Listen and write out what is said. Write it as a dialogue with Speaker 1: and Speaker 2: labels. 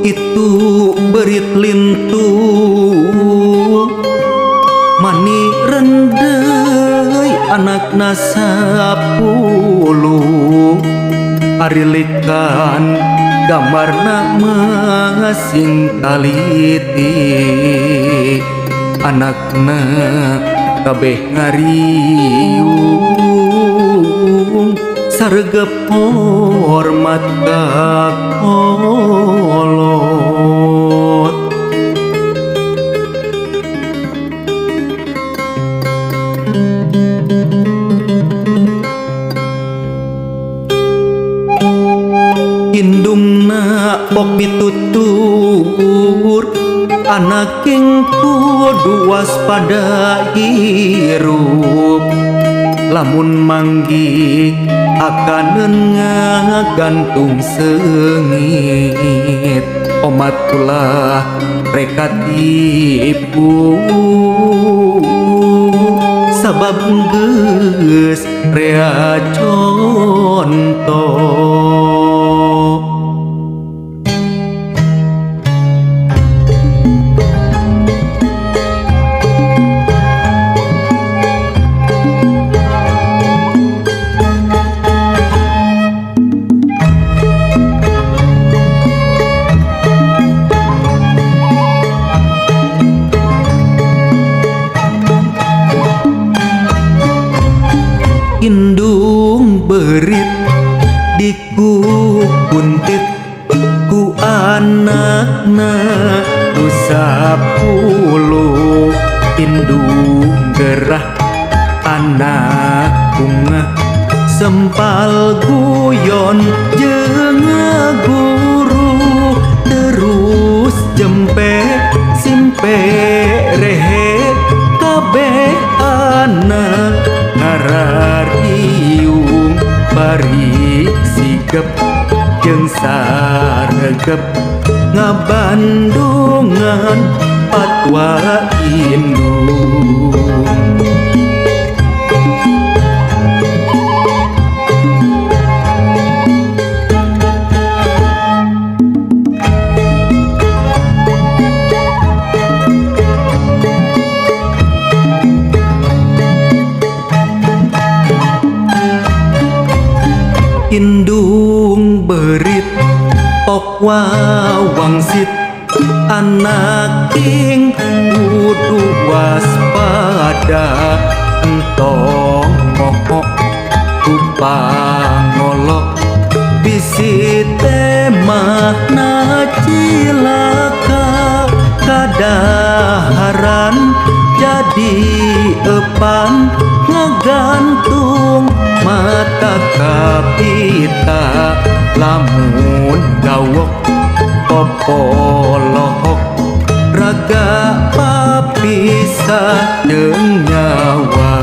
Speaker 1: Itu berit lintu mani rendai anak nasapuluh arilikan gambarna masing kaliti anakna kabeh ngariung sargep hormat ka kolot indungna pok pitutur anak king kudu waspada hirup lamun manggih akan ngagantung sengit omat ulah reka tipu sabab geus rea contoh indung berit dikukuntit ku anakna nu sapuluh indung gerah anak bunga sempal guyon jeung guru terus jempe simpe rehe kabeh anak ngarariung bari sigep jeung saregep ngabandungan patwa indung indung berit pok wawangsit anak king kudu waspada entong moho upangolok bisi temah na cilaka kadaharan jadi epan ngagantung mata kapita lamun gawok popolohok raga papisah jeung nyawa